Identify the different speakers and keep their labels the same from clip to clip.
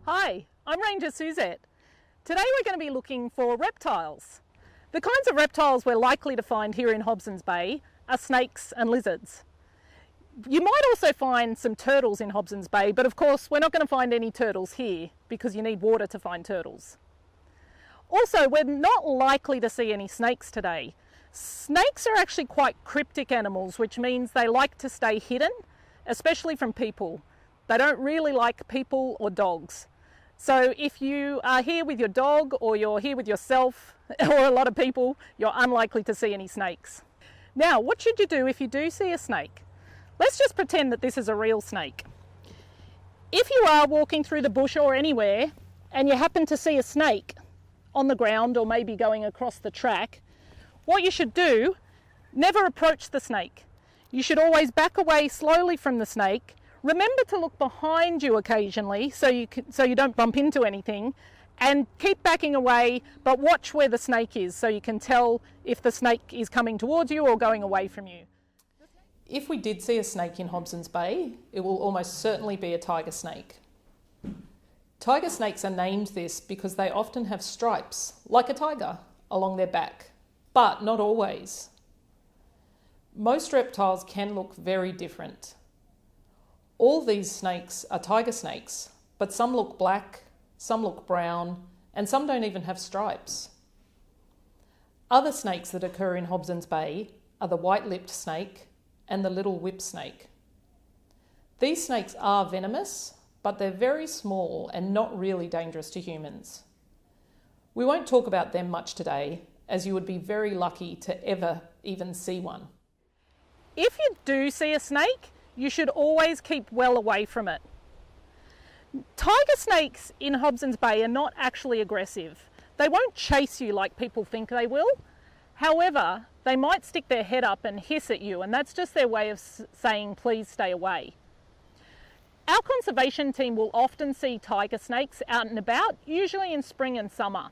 Speaker 1: Hi, I'm Ranger Suzette. Today we're going to be looking for reptiles. The kinds of reptiles we're likely to find here in Hobsons Bay are snakes and lizards. You might also find some turtles in Hobsons Bay, but of course we're not going to find any turtles here because you need water to find turtles. Also, we're not likely to see any snakes today. Snakes are actually quite cryptic animals, which means they like to stay hidden, especially from people. They don't really like people or dogs. So if you are here with your dog or you're here with yourself or a lot of people, you're unlikely to see any snakes. Now, what should you do if you do see a snake? Let's just pretend that this is a real snake. If you are walking through the bush or anywhere and you happen to see a snake on the ground or maybe going across the track, what you should do, never approach the snake. You should always back away slowly from the snake. Remember to look behind you occasionally so you don't bump into anything, and keep backing away, but watch where the snake is so you can tell if the snake is coming towards you or going away from you. If we did see a snake in Hobsons Bay, it will almost certainly be a tiger snake. Tiger snakes are named this because they often have stripes, like a tiger, along their back, but not always. Most reptiles can look very different. All these snakes are tiger snakes, but some look black, some look brown, and some don't even have stripes. Other snakes that occur in Hobsons Bay are the white-lipped snake and the little whip snake. These snakes are venomous, but they're very small and not really dangerous to humans. We won't talk about them much today, as you would be very lucky to ever even see one. If you do see a snake, you should always keep well away from it. Tiger snakes in Hobsons Bay are not actually aggressive. They won't chase you like people think they will. However, they might stick their head up and hiss at you, and that's just their way of saying, please stay away. Our conservation team will often see tiger snakes out and about, usually in spring and summer.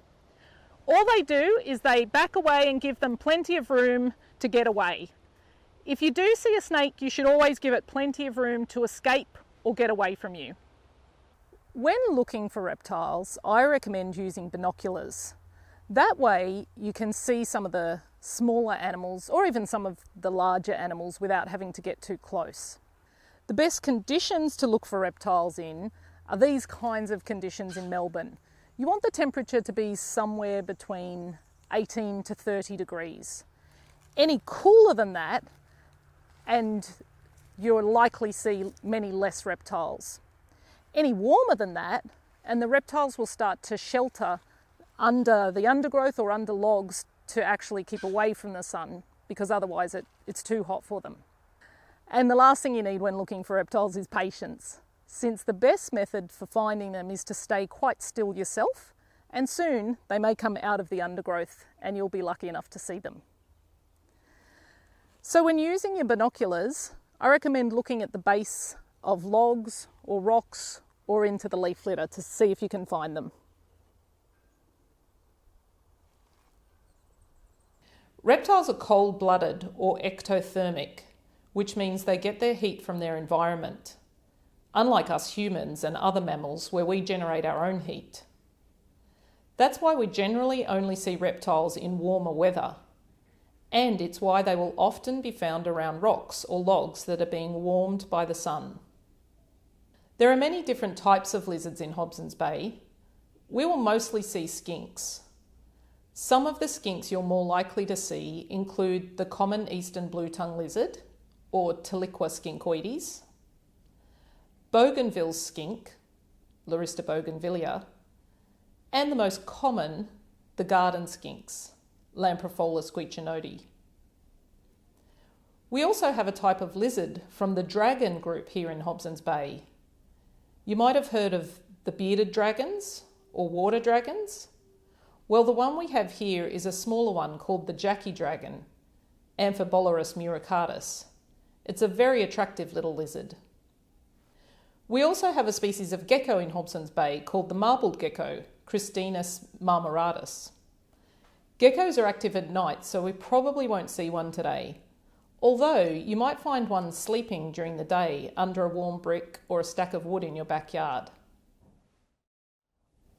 Speaker 1: All they do is they back away and give them plenty of room to get away. If you do see a snake, you should always give it plenty of room to escape or get away from you. When looking for reptiles, I recommend using binoculars. That way you can see some of the smaller animals or even some of the larger animals without having to get too close. The best conditions to look for reptiles in are these kinds of conditions in Melbourne. You want the temperature to be somewhere between 18 to 30 degrees. Any cooler than that, and you'll likely see many less reptiles. Any warmer than that, and the reptiles will start to shelter under the undergrowth or under logs to actually keep away from the sun, because otherwise it's too hot for them. And the last thing you need when looking for reptiles is patience, since the best method for finding them is to stay quite still yourself, and soon they may come out of the undergrowth and you'll be lucky enough to see them. So when using your binoculars, I recommend looking at the base of logs or rocks or into the leaf litter to see if you can find them. Reptiles are cold-blooded or ectothermic, which means they get their heat from their environment, unlike us humans and other mammals where we generate our own heat. That's why we generally only see reptiles in warmer weather. And it's why they will often be found around rocks or logs that are being warmed by the sun. There are many different types of lizards in Hobsons Bay. We will mostly see skinks. Some of the skinks you're more likely to see include the common eastern blue-tongue lizard, or Tiliqua skinkoides, Bougainville skink, Larista bougainvillea, and the most common, the garden skinks, Lamprifolia squeakinoti. We also have a type of lizard from the dragon group here in Hobsons Bay. You might have heard of the bearded dragons or water dragons. Well, the one we have here is a smaller one called the Jackie dragon, Amphibolurus muricatus. It's a very attractive little lizard. We also have a species of gecko in Hobsons Bay called the marbled gecko, Cristinus marmoratus. Geckos are active at night, so we probably won't see one today. Although you might find one sleeping during the day under a warm brick or a stack of wood in your backyard.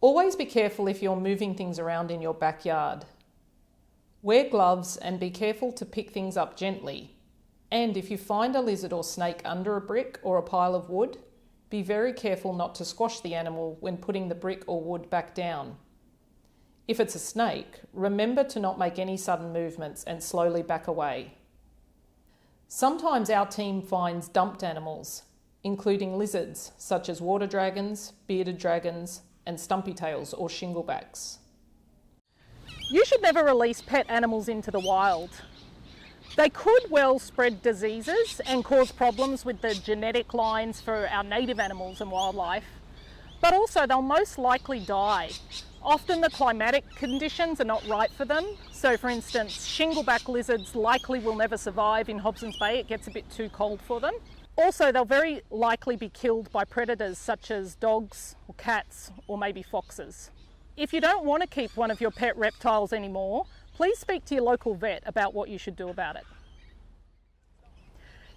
Speaker 1: Always be careful if you're moving things around in your backyard. Wear gloves and be careful to pick things up gently. And if you find a lizard or snake under a brick or a pile of wood, be very careful not to squash the animal when putting the brick or wood back down. If it's a snake, remember to not make any sudden movements and slowly back away. Sometimes our team finds dumped animals, including lizards such as water dragons, bearded dragons, and stumpy tails or shinglebacks. You should never release pet animals into the wild. They could well spread diseases and cause problems with the genetic lines for our native animals and wildlife, but also they'll most likely die. Often the climatic conditions are not right for them. So for instance, shingleback lizards likely will never survive in Hobsons Bay. It gets a bit too cold for them. Also, they'll very likely be killed by predators such as dogs or cats or maybe foxes. If you don't want to keep one of your pet reptiles anymore, please speak to your local vet about what you should do about it.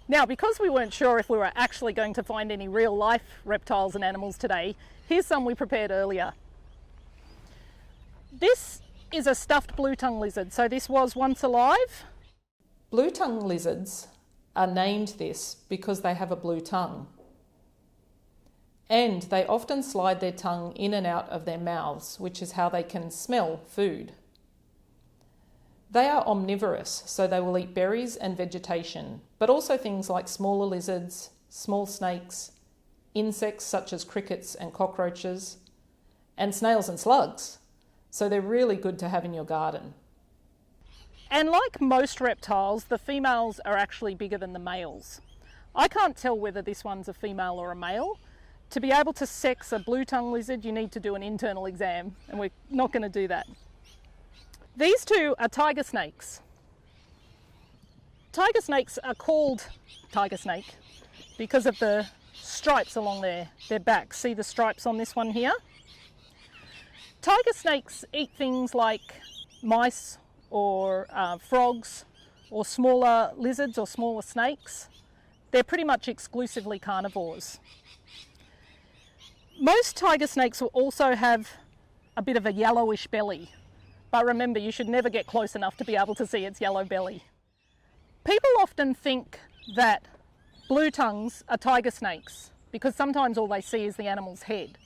Speaker 1: Now, because we weren't sure if we were actually going to find any real life reptiles and animals today, here's some we prepared earlier. This is a stuffed blue-tongue lizard, so this was once alive. Blue-tongue lizards are named this because they have a blue tongue. And they often slide their tongue in and out of their mouths, which is how they can smell food. They are omnivorous, so they will eat berries and vegetation, but also things like smaller lizards, small snakes, insects such as crickets and cockroaches, and snails and slugs. So they're really good to have in your garden. And like most reptiles, the females are actually bigger than the males. I can't tell whether this one's a female or a male. To be able to sex a blue-tongue lizard, you need to do an internal exam, and we're not going to do that. These two are tiger snakes. Tiger snakes are called tiger snake because of the stripes along their back. See the stripes on this one here? Tiger snakes eat things like mice or frogs or smaller lizards or smaller snakes. They're pretty much exclusively carnivores. Most tiger snakes will also have a bit of a yellowish belly, but remember, you should never get close enough to be able to see its yellow belly. People often think that blue tongues are tiger snakes because sometimes all they see is the animal's head.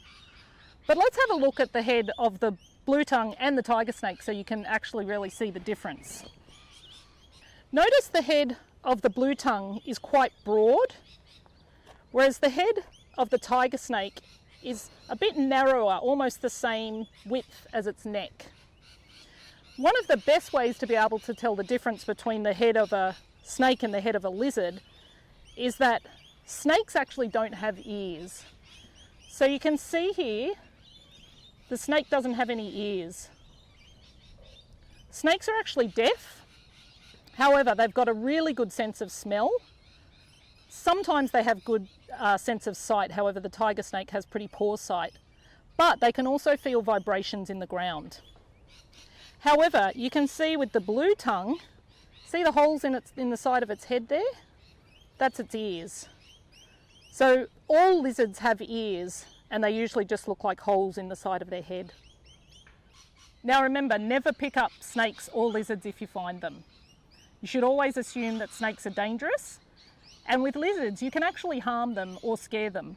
Speaker 1: But let's have a look at the head of the blue tongue and the tiger snake so you can actually really see the difference. Notice the head of the blue tongue is quite broad, whereas the head of the tiger snake is a bit narrower, almost the same width as its neck. One of the best ways to be able to tell the difference between the head of a snake and the head of a lizard is that snakes actually don't have ears. So you can see here, the snake doesn't have any ears. Snakes are actually deaf. However, they've got a really good sense of smell. Sometimes they have good sense of sight. However, the tiger snake has pretty poor sight. But they can also feel vibrations in the ground. However, you can see with the blue tongue, see the holes in the side of its head there? That's its ears. So all lizards have ears, and they usually just look like holes in the side of their head. Now remember, never pick up snakes or lizards if you find them. You should always assume that snakes are dangerous, and with lizards you can actually harm them or scare them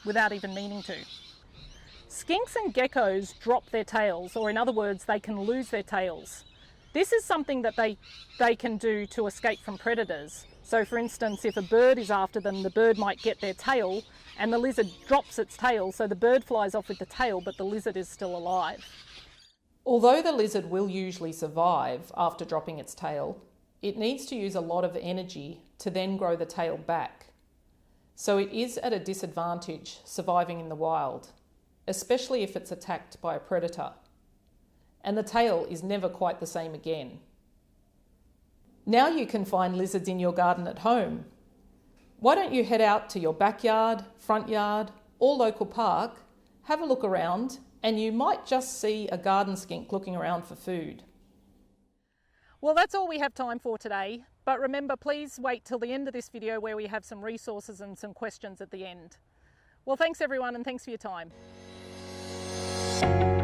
Speaker 1: without even meaning to. Skinks and geckos drop their tails, or in other words, they can lose their tails. This is something that they can do to escape from predators. So for instance, if a bird is after them, the bird might get their tail and the lizard drops its tail, so the bird flies off with the tail, but the lizard is still alive. Although the lizard will usually survive after dropping its tail, it needs to use a lot of energy to then grow the tail back. So it is at a disadvantage surviving in the wild, especially if it's attacked by a predator. And the tail is never quite the same again. Now you can find lizards in your garden at home. Why don't you head out to your backyard, front yard, or local park, have a look around, and you might just see a garden skink looking around for food. Well, that's all we have time for today, but remember, please wait till the end of this video where we have some resources and some questions at the end. Well, thanks everyone, and thanks for your time.
Speaker 2: Bye.